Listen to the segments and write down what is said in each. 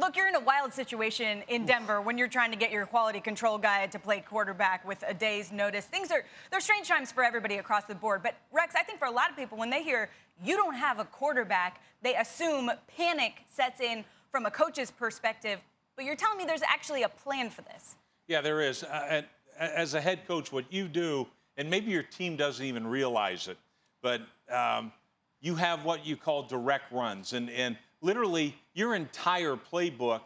look, you're in a wild situation in Denver when you're trying to get your quality control guy to play quarterback with a day's notice. They're strange times for everybody across the board. But, Rex, I think for a lot of people, when they hear you don't have a quarterback, they assume panic sets in from a coach's perspective. But you're telling me there's actually a plan for this. Yeah, there is. As a head coach, what you do, and maybe your team doesn't even realize it, but you have what you call direct runs. And literally, your entire playbook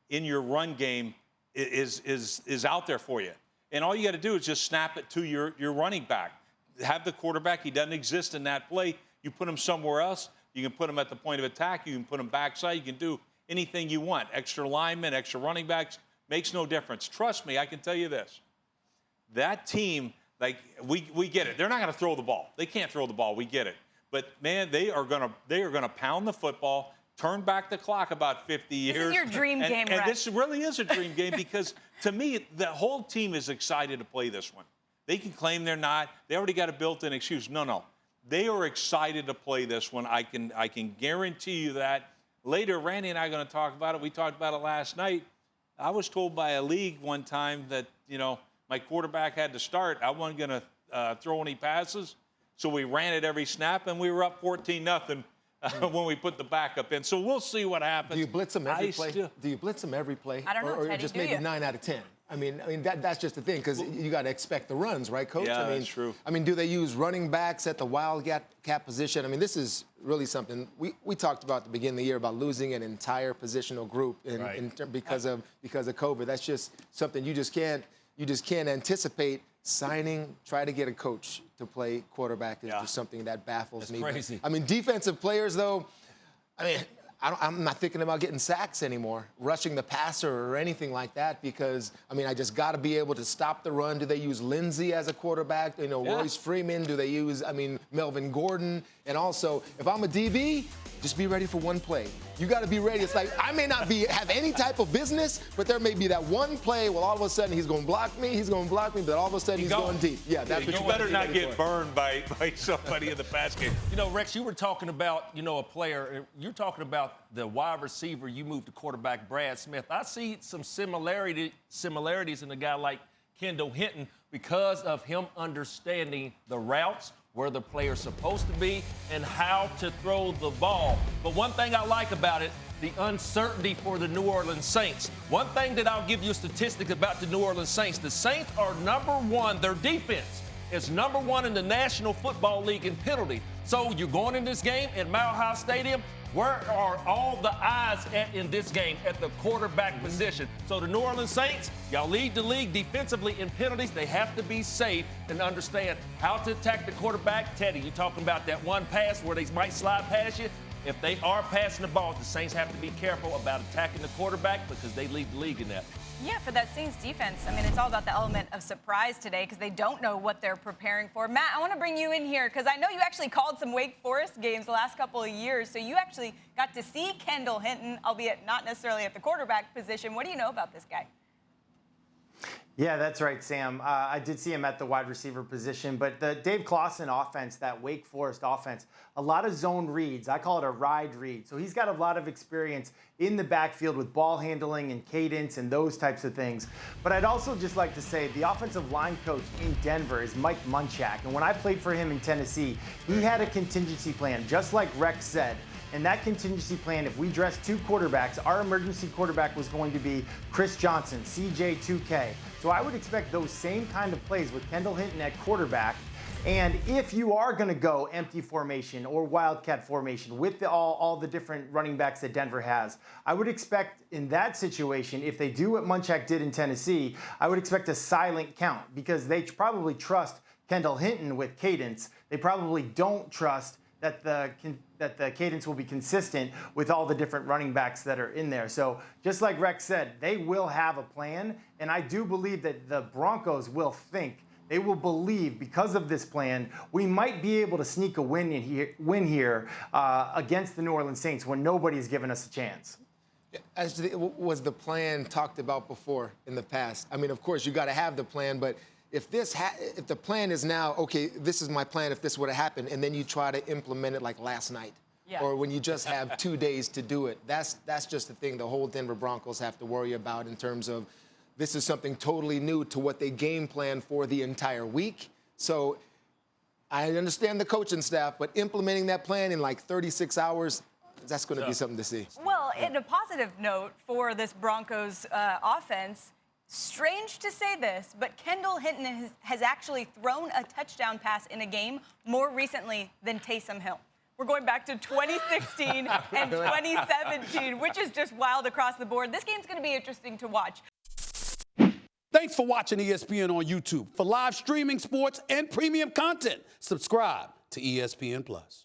in your run game is out there for you. And all you got to do is just snap it to your running back. Have the quarterback. He doesn't exist in that play. You put him somewhere else. You can put him at the point of attack. You can put him backside. You can do anything you want. Extra linemen, extra running backs, makes no difference. Trust me, I can tell you this. That team, like, we get it. They're not going to throw the ball. They can't throw the ball. We get it. But, man, they are going to pound the football, turn back the clock about 50 years. This is your dream game, Rex. And this really is a dream game because, to me, the whole team is excited to play this one. They can claim they're not. They already got a built-in excuse. No. They are excited to play this one. I can guarantee you that. Later, Randy and I are going to talk about it. We talked about it last night. I was told by a league one time that, my quarterback had to start. I wasn't going to throw any passes. So we ran it every snap, and we were up 14-0 when we put the backup in. So we'll see what happens. Do you blitz them every play? Do you blitz them every play? I don't know, or just maybe 9 out of 10? I mean that's just the thing, because you got to expect the runs, right, Coach? Yeah, that's true. I mean, do they use running backs at the wildcat position? I mean, this is really something we talked about at the beginning of the year about losing an entire positional group because of COVID. That's just something you just can't anticipate. Try to get a coach to play quarterback is just something that baffles me. Crazy. I mean, defensive players, though, I'm not thinking about getting sacks anymore, rushing the passer or anything like that, because, I just got to be able to stop the run. Do they use Lindsey as a quarterback? Royce Freeman? Do they use, Melvin Gordon? And also, if I'm a DB, just be ready for one play. You got to be ready. It's like I may not have any type of business, but there may be that one play. Well, all of a sudden he's going to block me. But all of a sudden he's going deep. Yeah, that's what you better not get burned by somebody in the pass game. Rex, you were talking about a player. You're talking about the wide receiver. You moved to quarterback, Brad Smith. I see some similarities in a guy like Kendall Hinton because of him understanding the routes, where the player's supposed to be, and how to throw the ball. But one thing I like about it, the uncertainty for the New Orleans Saints. One thing that I'll give you a statistic about the New Orleans Saints, the Saints are #1, their defense is #1 in the National Football League in penalty. So you're going in this game at Mile High Stadium. Where are all the eyes in this game at the quarterback position? So the New Orleans Saints, y'all lead the league defensively in penalties. They have to be safe and understand how to attack the quarterback. Teddy, you're talking about that one pass where they might slide past you. If they are passing the ball, the Saints have to be careful about attacking the quarterback because they lead the league in that. Yeah, for that Saints defense, it's all about the element of surprise today because they don't know what they're preparing for. Matt, I want to bring you in here because I know you actually called some Wake Forest games the last couple of years, so you actually got to see Kendall Hinton, albeit not necessarily at the quarterback position. What do you know about this guy? Yeah, that's right, Sam. I did see him at the wide receiver position, but the Dave Clawson offense, that Wake Forest offense, a lot of zone reads. I call it a ride read. So he's got a lot of experience in the backfield with ball handling and cadence and those types of things. But I'd also just like to say the offensive line coach in Denver is Mike Munchak. And when I played for him in Tennessee, he had a contingency plan, just like Rex said. And that contingency plan, if we dressed 2 quarterbacks, our emergency quarterback was going to be Chris Johnson, CJ2K. So I would expect those same kind of plays with Kendall Hinton at quarterback. And if you are going to go empty formation or wildcat formation with all the different running backs that Denver has, I would expect in that situation, if they do what Munchak did in Tennessee, I would expect a silent count because they probably trust Kendall Hinton with cadence. They probably don't trust that the cadence will be consistent with all the different running backs that are in there. So just like Rex said, they will have a plan, and I do believe that the Broncos will believe because of this plan, we might be able to sneak a win here against the New Orleans Saints when nobody's given us a chance. Was the plan talked about before in the past? Of course, you got to have the plan, but if if the plan is now, okay, this is my plan if this were to happen, and then you try to implement it like last night, or when you just have 2 days to do it. That's just the thing the whole Denver Broncos have to worry about in terms of this is something totally new to what they game plan for the entire week. So I understand the coaching staff, but implementing that plan in like 36 hours, that's going to be something to see. Well, in a positive note for this Broncos offense, strange to say this, but Kendall Hinton has actually thrown a touchdown pass in a game more recently than Taysom Hill. We're going back to 2016 and 2017, which is just wild across the board. This game's going to be interesting to watch. Thanks for watching ESPN on YouTube. For live streaming sports and premium content, subscribe to ESPN+.